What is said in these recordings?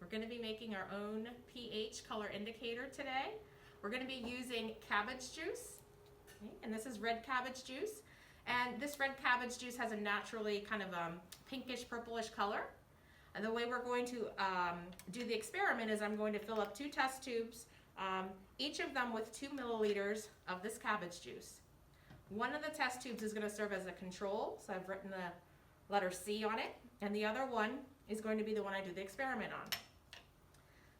We're going to be making our own pH color indicator today. We're going to be using cabbage juice, okay, and this is red cabbage juice. And this red cabbage juice has a naturally kind of pinkish purplish color. And the way we're going to do the experiment is I'm going to fill up 2 test tubes, each of them with 2 milliliters of this cabbage juice. One of the test tubes is going to serve as a control, so I've written the letter C on it, and the other one is going to be the one I do the experiment on.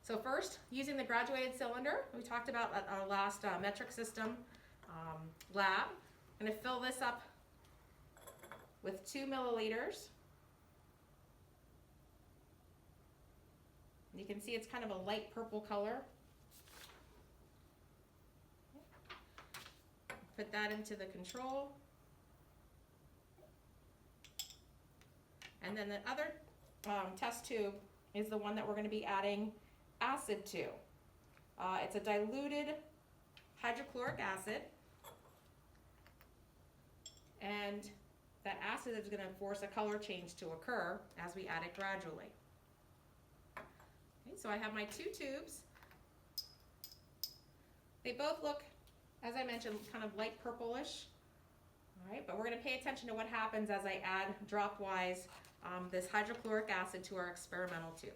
So first, using the graduated cylinder, we talked about at our last metric system lab, I'm going to fill this up with 2 milliliters. You can see it's kind of a light purple color. Put that into the control. And then the other test tube is the one that we're going to be adding acid to. It's a diluted hydrochloric acid. And that acid is going to force a color change to occur as we add it gradually. Okay, so I have my 2 tubes. They both look, as I mentioned, kind of light purplish. All right, but we're going to pay attention to what happens as I add drop-wise this hydrochloric acid to our experimental tube.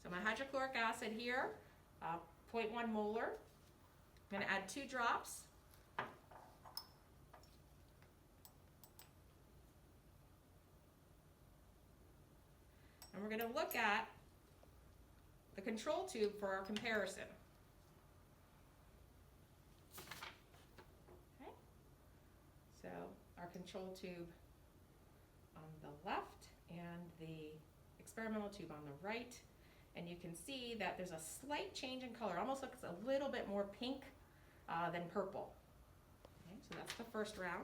So my hydrochloric acid here, 0.1 molar. I'm going to add 2 drops. And we're going to look at the control tube for our comparison. Okay. So our control tube on the left and the experimental tube on the right. And you can see that there's a slight change in color. Almost looks a little bit more pink than purple. Okay, so that's the first round.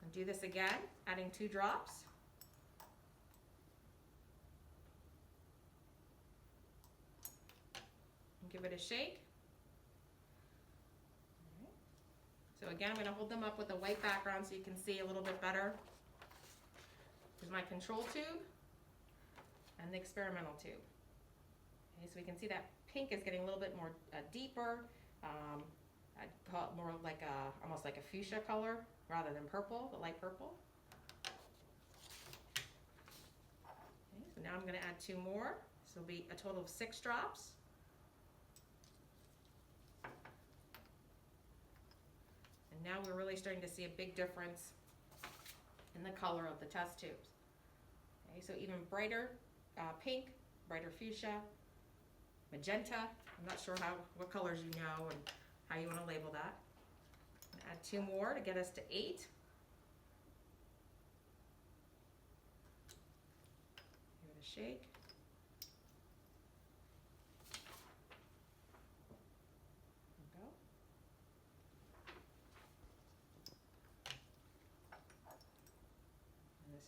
And do this again, adding 2 drops. Give it a shake. All right. So again, I'm going to hold them up with a white background so you can see a little bit better. Here's my control tube and the experimental tube. Okay, so we can see that pink is getting a little bit more deeper. I'd call it more like almost like a fuchsia color rather than purple, the light purple. Okay, so now I'm going to add 2 more. So it'll be a total of 6 drops. Now we're really starting to see a big difference in the color of the test tubes. Okay, so even brighter pink, brighter fuchsia, magenta. I'm not sure what colors you know and how you want to label that. Add 2 more to get us to 8. Give it a shake.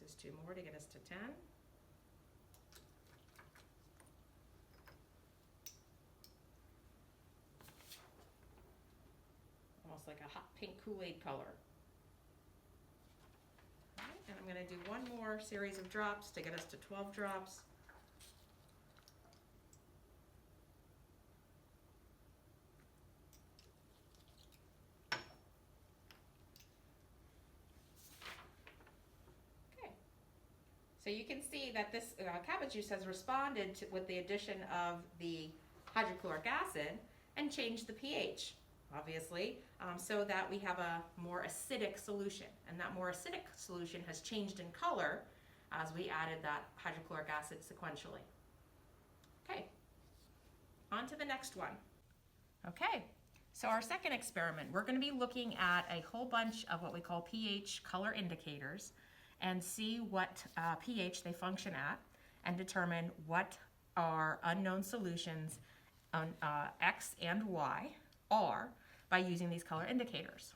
This is 2 more to get us to 10. Almost like a hot pink Kool-Aid color. All right, and I'm going to do 1 more series of drops to get us to 12 drops. So you can see that this cabbage juice has responded with the addition of the hydrochloric acid and changed the pH, obviously, so that we have a more acidic solution. And that more acidic solution has changed in color as we added that hydrochloric acid sequentially. Okay, on to the next one. Okay, so our second experiment, we're going to be looking at a whole bunch of what we call pH color indicators and see what pH they function at and determine what our unknown solutions on X and Y are by using these color indicators.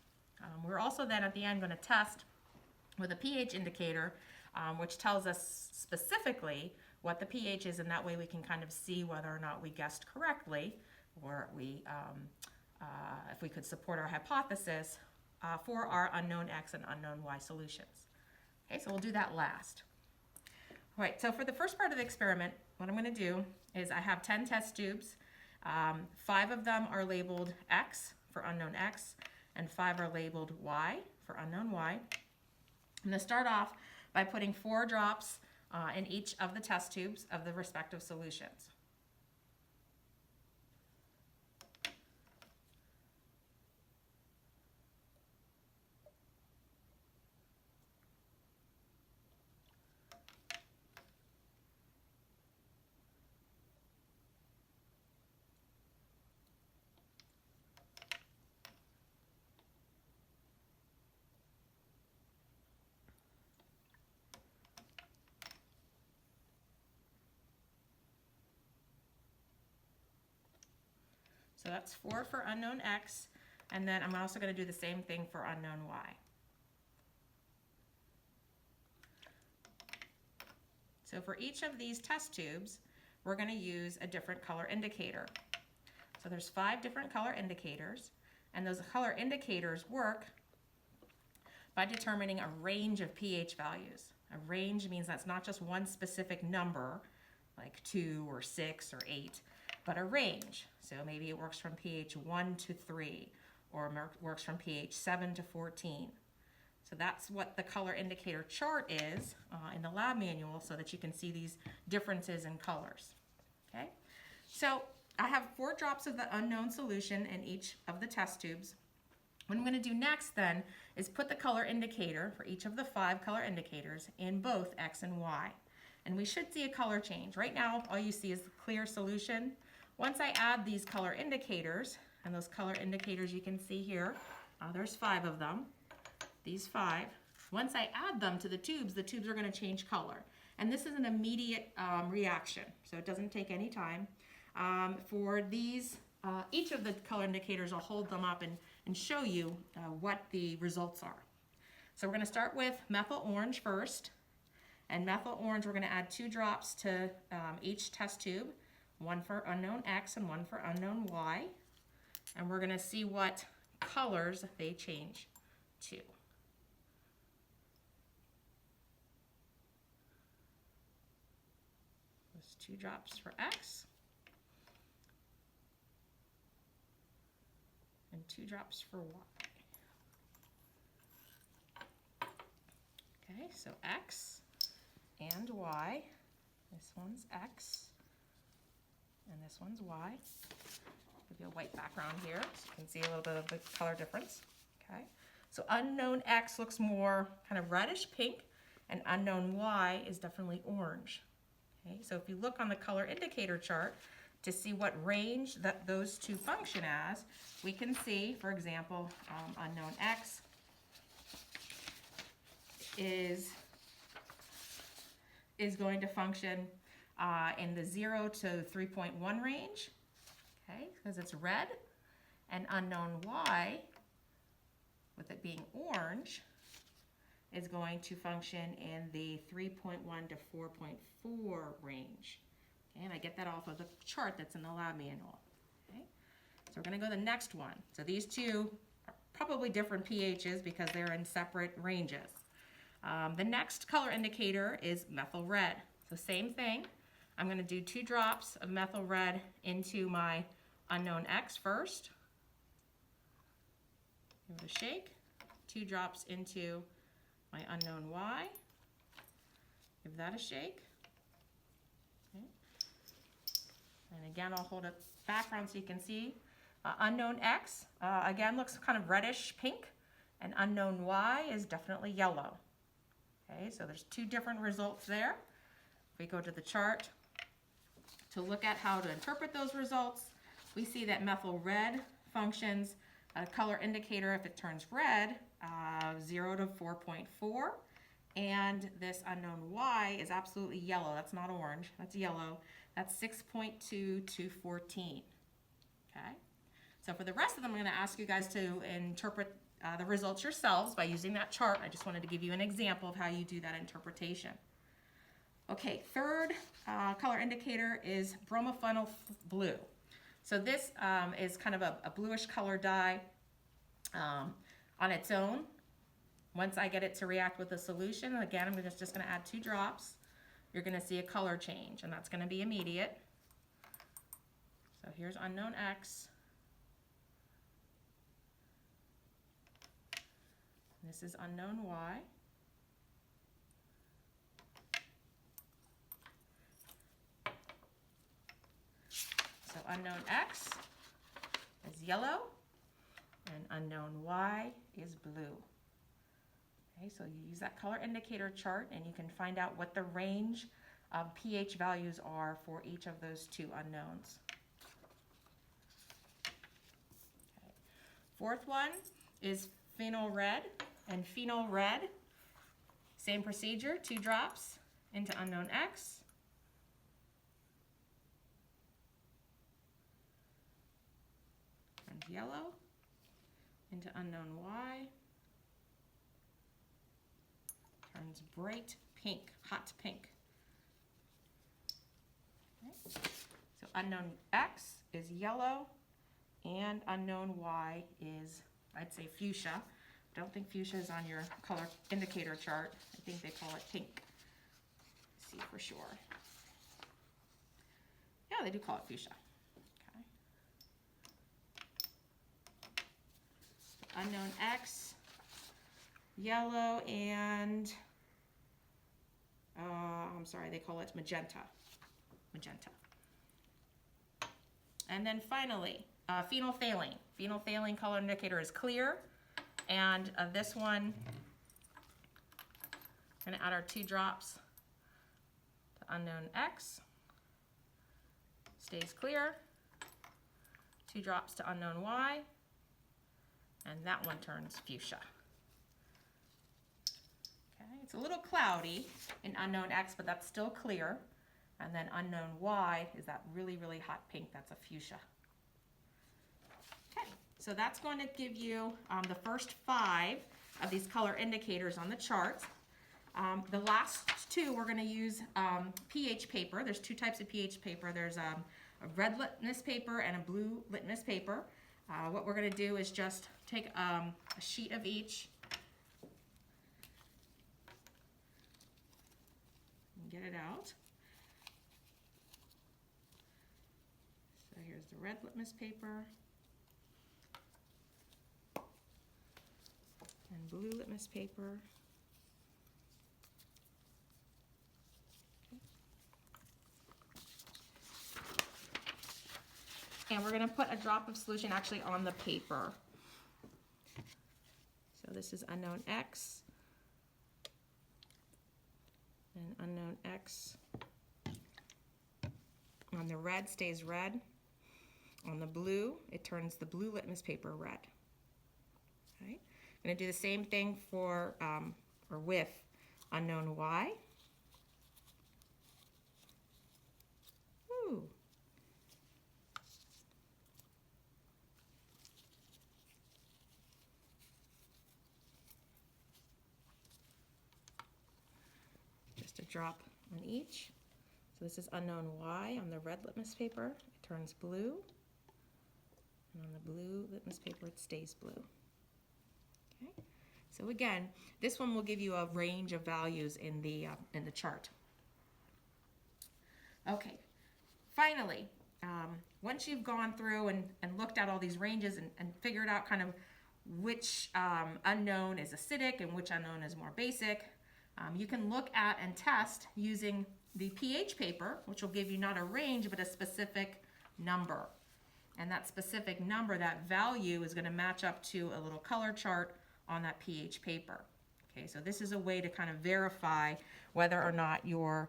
We're also then at the end going to test with a pH indicator which tells us specifically what the pH is, and that way we can kind of see whether or not we guessed correctly or if we could support our hypothesis for our unknown X and unknown Y solutions. Okay, so we'll do that last. All right, so for the first part of the experiment, what I'm going to do is I have 10 test tubes. 5 of them are labeled X for unknown X, and 5 are labeled Y for unknown Y. I'm going to start off by putting 4 drops in each of the test tubes of the respective solutions. So that's 4 for unknown X, and then I'm also going to do the same thing for unknown Y. So for each of these test tubes, we're going to use a different color indicator. So there's 5 different color indicators, and those color indicators work by determining a range of pH values. A range means that's not just one specific number, like 2 or 6 or 8, but a range. So maybe it works from pH 1 to 3, or works from pH 7 to 14. So that's what the color indicator chart is in the lab manual, so that you can see these differences in colors. Okay, so I have 4 drops of the unknown solution in each of the test tubes. What I'm going to do next then is put the color indicator for each of the 5 color indicators in both X and Y. And we should see a color change. Right now, all you see is the clear solution. Once I add these color indicators, and those color indicators you can see here, there's 5 of them, these 5. Once I add them to the tubes are going to change color. And this is an immediate reaction, so it doesn't take any time. For these, each of the color indicators, I'll hold them up and show you what the results are. So we're going to start with methyl orange first. And methyl orange, we're going to add 2 drops to each test tube, 1 for unknown X and 1 for unknown Y. And we're going to see what colors they change to. There's 2 drops for X and 2 drops for Y. Okay, so X and Y. This one's X and this one's Y. Give you a white background here so you can see a little bit of the color difference. Okay, so unknown X looks more kind of reddish pink, and unknown Y is definitely orange. Okay, so if you look on the color indicator chart to see what range that those 2 function as, we can see, for example, unknown X is going to function in the 0 to 3.1 range, okay, because it's red, and unknown Y, with it being orange, is going to function in the 3.1 to 4.4 range. Okay, and I get that off of the chart that's in the lab manual. Okay, so we're going to go to the next one. So these 2 are probably different pHs because they're in separate ranges. The next color indicator is methyl red. So same thing. I'm going to do 2 drops of methyl red into my unknown X first. Give it a shake. 2 drops into my unknown Y. Give that a shake. Okay. And again, I'll hold it back around so you can see. Unknown X, again, looks kind of reddish pink, and unknown Y is definitely yellow. Okay, so there's 2 different results there. If we go to the chart to look at how to interpret those results, we see that methyl red functions a color indicator if it turns red, 0 to 4.4, and this unknown Y is absolutely yellow. That's not orange, that's yellow. That's 6.2 to 14. Okay, so for the rest of them, I'm going to ask you guys to interpret the results yourselves by using that chart. I just wanted to give you an example of how you do that interpretation. Okay, third color indicator is bromophenol blue. So this is kind of a bluish color dye on its own. Once I get it to react with the solution, again, I'm just going to add 2 drops you're going to see a color change, and that's going to be immediate. So here's unknown X. This is unknown Y. So unknown X is yellow, and unknown Y is blue. Okay, so you use that color indicator chart, and you can find out what the range of pH values are for each of those two unknowns. Okay. Fourth one is phenol red, and phenol red, same procedure, 2 drops into unknown X. Turns yellow into unknown Y. Turns bright pink, hot pink. Okay. So unknown X is yellow, and unknown Y is, I'd say, fuchsia. I don't think fuchsia is on your color indicator chart. I think they call it pink. Let's see for sure. Yeah, they do call it fuchsia. Okay. Unknown X, yellow, and I'm sorry, they call it magenta. Magenta. And then finally, phenolphthalein. Phenolphthalein color indicator is clear. And this one, going to add our 2 drops to unknown X. Stays clear. 2 drops to unknown Y. And that one turns fuchsia. Okay, it's a little cloudy in unknown X, but that's still clear. And then unknown Y is that really, really hot pink. That's a fuchsia. Okay, so that's going to give you the first 5 of these color indicators on the chart. The last 2, we're going to use pH paper. There's 2 types of pH paper. There's a red litmus paper and a blue litmus paper. What we're going to do is just take a sheet of each and get it out. So here's the red litmus paper and blue litmus paper. And we're going to put a drop of solution actually on the paper. So this is unknown X and unknown X. On the red stays red. On the blue, it turns the blue litmus paper red. Okay. I'm going to do the same thing for or with unknown Y. Ooh. Just a drop on each. So this is unknown Y on the red litmus paper. It turns blue. And on the blue litmus paper, it stays blue. Okay. So again, this one will give you a range of values in the chart. Okay. Finally, once you've gone through and looked at all these ranges and figured out kind of which unknown is acidic and which unknown is more basic, you can look at and test using the pH paper, which will give you not a range, but a specific number. And that specific number, that value, is going to match up to a little color chart on that pH paper. Okay, so this is a way to kind of verify whether or not your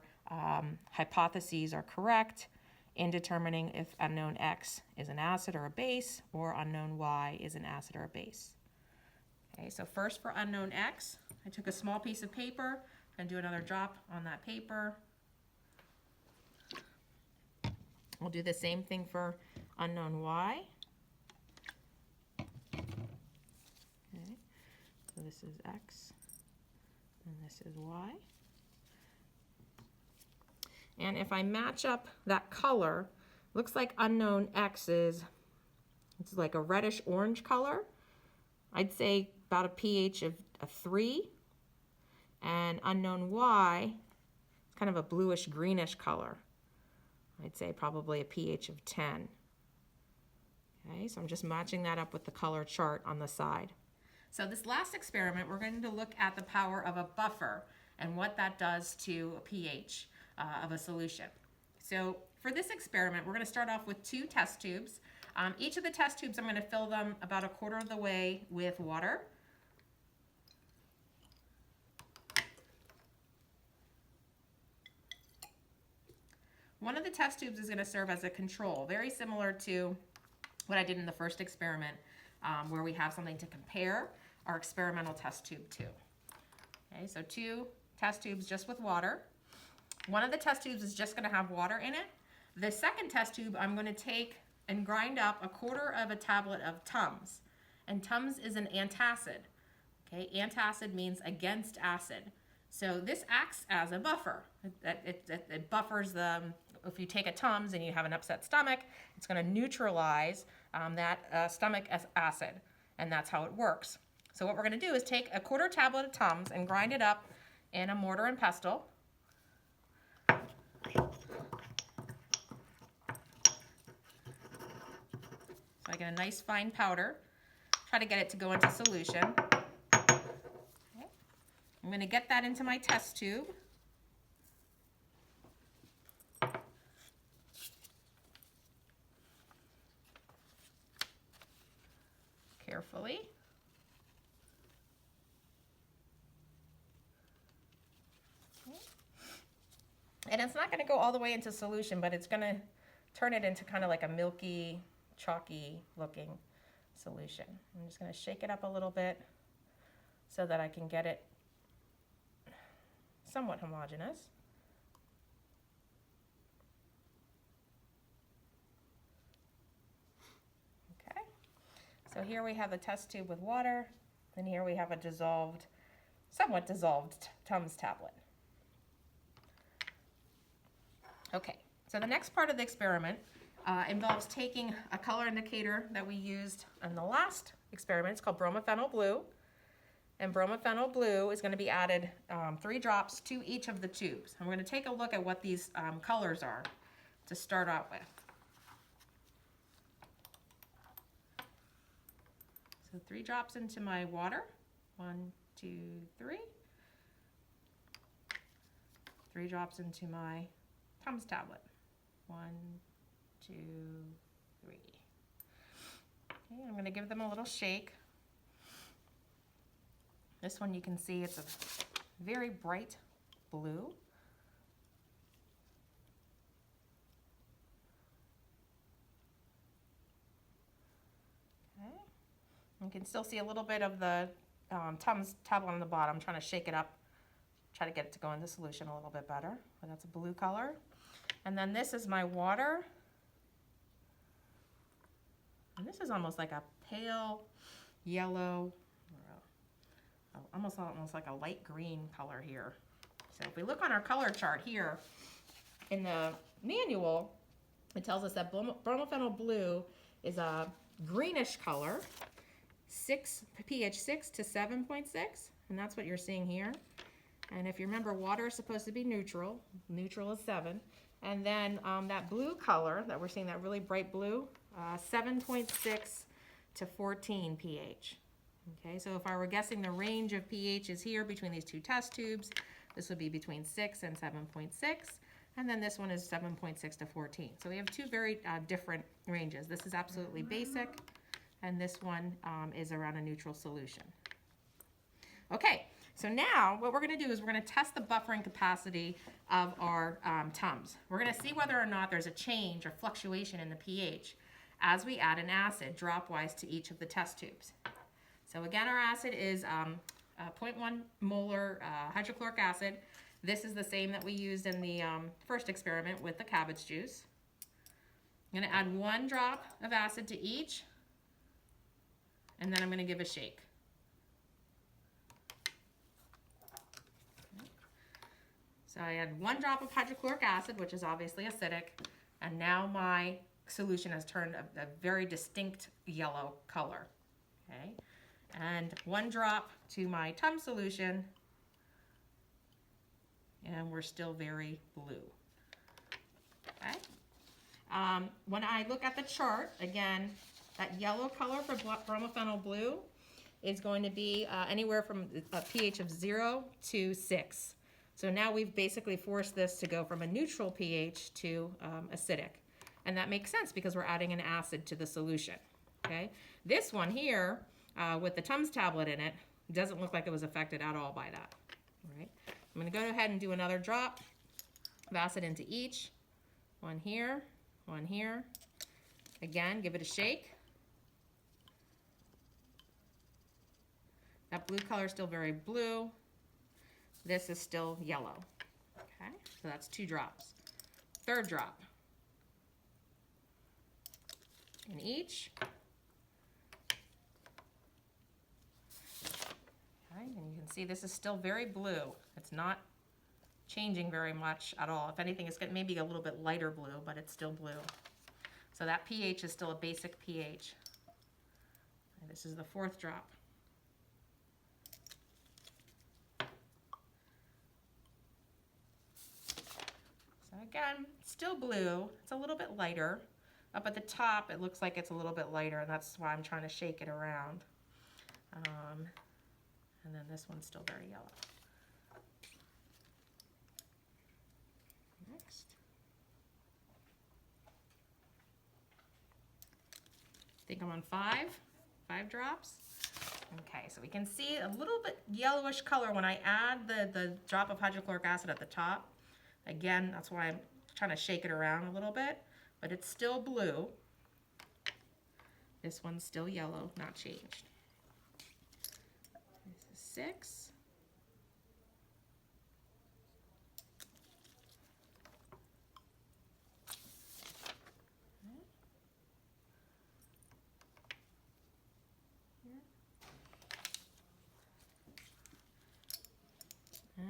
hypotheses are correct in determining if unknown X is an acid or a base, or unknown Y is an acid or a base. Okay, so first for unknown X, I took a small piece of paper and do another drop on that paper. We'll do the same thing for unknown Y. Okay, so this is X and this is Y. And if I match up that color, looks like unknown X is, it's like a reddish orange color. I'd say about a pH of 3. And unknown Y, kind of a bluish greenish color. I'd say probably a pH of 10. Okay, so I'm just matching that up with the color chart on the side. So this last experiment, we're going to look at the power of a buffer and what that does to a pH of a solution. So for this experiment, we're going to start off with 2 test tubes. Each of the test tubes, I'm going to fill them about 1/4 of the way with water. One of the test tubes is going to serve as a control, very similar to what I did in the first experiment, where we have something to compare our experimental test tube to. Okay, so 2 test tubes just with water. One of the test tubes is just going to have water in it. The second test tube, I'm going to take and grind up 1/4 of a tablet of Tums. And Tums is an antacid. Okay, antacid means against acid. So this acts as a buffer. It buffers the, if you take a Tums and you have an upset stomach, it's going to neutralize that stomach acid, and that's how it works. So what we're going to do is take 1/4 tablet of Tums and grind it up in a mortar and pestle. So I get a nice fine powder. Try to get it to go into solution. Okay. I'm going to get that into my test tube. Carefully. Okay. And it's not going to go all the way into solution, but it's going to turn it into kind of like a milky, chalky looking solution. I'm just going to shake it up a little bit so that I can get it somewhat homogeneous. Okay, so here we have a test tube with water, and here we have a dissolved, somewhat dissolved Tums tablet. Okay, so the next part of the experiment involves taking a color indicator that we used in the last experiment. It's called bromophenol blue. And bromophenol blue is going to be added 3 drops to each of the tubes. And we're going to take a look at what these colors are to start out with. So 3 drops into my water. 1, 2, 3. 3 drops into my Tums tablet. 1, 2, 3. Okay, I'm going to give them a little shake. This one you can see it's a very bright blue. Okay. You can still see a little bit of the Tums tablet on the bottom. I'm trying to shake it up, try to get it to go into solution a little bit better. But that's a blue color. And then this is my water. And this is almost like a pale yellow, almost like a light green color here. So if we look on our color chart here, in the manual, it tells us that bromophenol blue is a greenish color, pH 6 to 7.6, and that's what you're seeing here. And if you remember, water is supposed to be neutral. Neutral is 7. And then that blue color that we're seeing, that really bright blue, 7.6 to 14 pH. Okay, so if I were guessing the range of pHs here between these 2 test tubes, this would be between 6 and 7.6, and then this one is 7.6 to 14. So we have 2 very different ranges. This is absolutely basic, and this one is around a neutral solution. Okay, so now what we're going to do is we're going to test the buffering capacity of our Tums. We're going to see whether or not there's a change or fluctuation in the pH as we add an acid dropwise to each of the test tubes. So again, our acid is 0.1 molar hydrochloric acid. This is the same that we used in the first experiment with the cabbage juice. I'm going to add 1 drop of acid to each, and then I'm going to give a shake. So I add 1 drop of hydrochloric acid, which is obviously acidic, and now my solution has turned a very distinct yellow color. Okay, and 1 drop to my Tums solution. and we're still very blue. Okay. When I look at the chart, again, that yellow color for bromophenol blue is going to be anywhere from a pH of 0 to 6. So now we've basically forced this to go from a neutral pH to acidic. And that makes sense because we're adding an acid to the solution. Okay. This one here, with the Tums tablet in it, doesn't look like it was affected at all by that. All right. I'm going to go ahead and do another drop of acid into each. One here, one here. Again, give it a shake. That blue color is still very blue. This is still yellow. Okay, so that's 2 drops. Third drop. In each. Okay, and you can see this is still very blue. It's not changing very much at all. If anything, it's getting maybe a little bit lighter blue, but it's still blue. So that pH is still a basic pH. And this is the 4th drop. So again, still blue. It's a little bit lighter. Up at the top, it looks like it's a little bit lighter, and that's why I'm trying to shake it around. And then this one's still very yellow. Next. I think I'm on 5 drops. Okay, so we can see a little bit yellowish color when I add the drop of hydrochloric acid at the top. Again, that's why I'm trying to shake it around a little bit, but it's still blue. This one's still yellow, not changed. This is 6.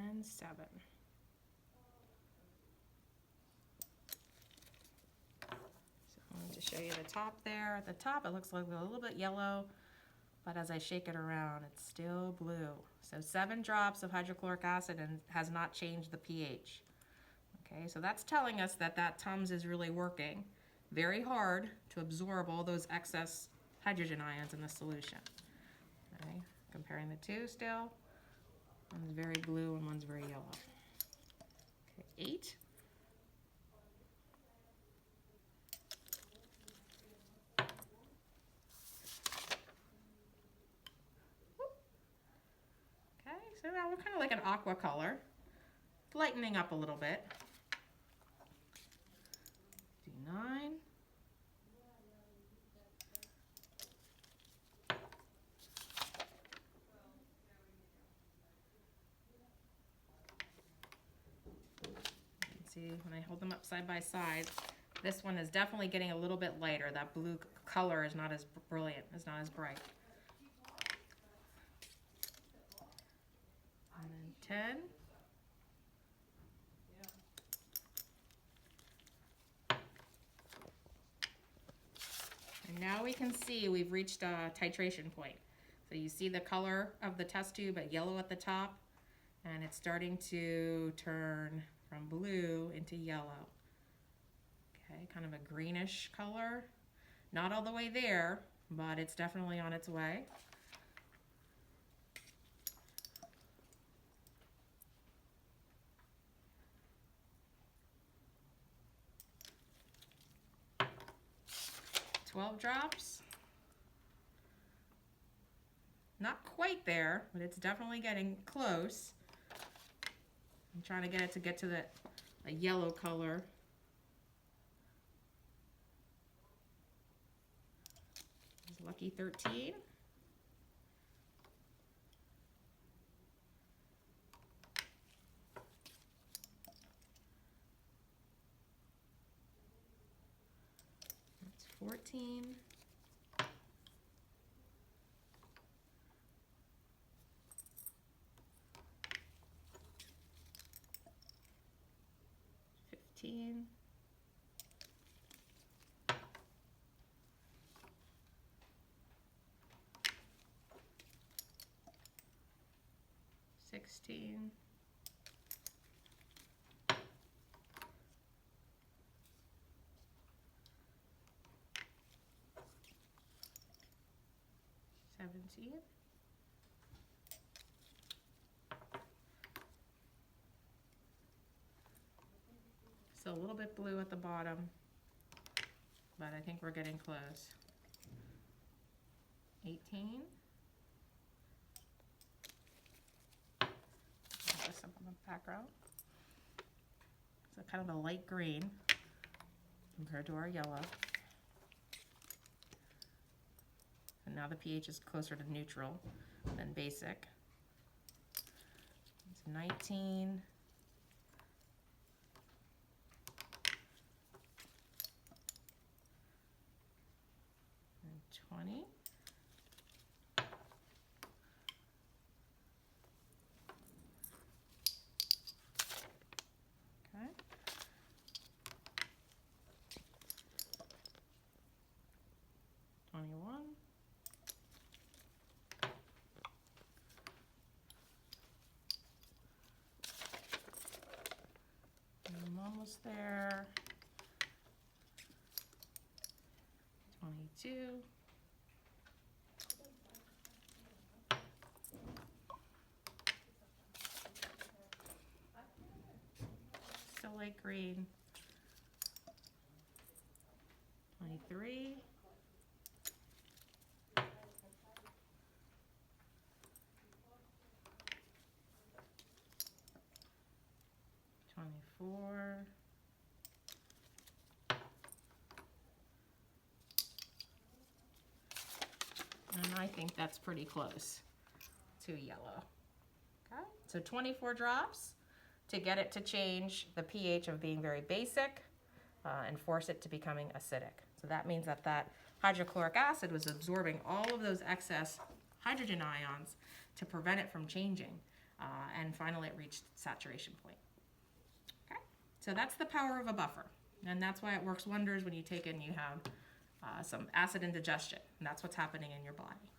And 7. So I wanted to show you the top there. At the top, it looks like a little bit yellow, but as I shake it around, it's still blue. So 7 drops of hydrochloric acid and has not changed the pH. Okay, so that's telling us that that Tums is really working very hard to absorb all those excess hydrogen ions in the solution. Okay, comparing the two still. One's very blue and one's very yellow. Okay, 8. Okay, so now we're kind of like an aqua color, lightening up a little bit. Do 9. See, when I hold them up side by side, this one is definitely getting a little bit lighter. That blue color is not as brilliant, is not as bright. And then 10. And now we can see we've reached a titration point. So you see the color of the test tube at yellow at the top, and it's starting to turn from blue into yellow. Okay, kind of a greenish color. Not all the way there, but it's definitely on its way. $12 drops. Not quite there, but it's definitely getting close. I'm trying to get it to get to a yellow color. Lucky 13. That's 14. 15. 16. 17. So a little bit blue at the bottom, but I think we're getting close. 18. Put this up on the background. So kind of a light green compared to our yellow. And now the pH is closer to neutral than basic. It's 19. And 20. Okay. 21. I'm almost there. 22. Still light green. 23. 24. And I think that's pretty close to yellow. Okay, so 24 drops to get it to change the pH of being very basic and force it to becoming acidic. So that means that that hydrochloric acid was absorbing all of those excess hydrogen ions to prevent it from changing. And finally it reached saturation point. Okay, so that's the power of a buffer. And that's why it works wonders when you take it and you have some acid indigestion. And that's what's happening in your body.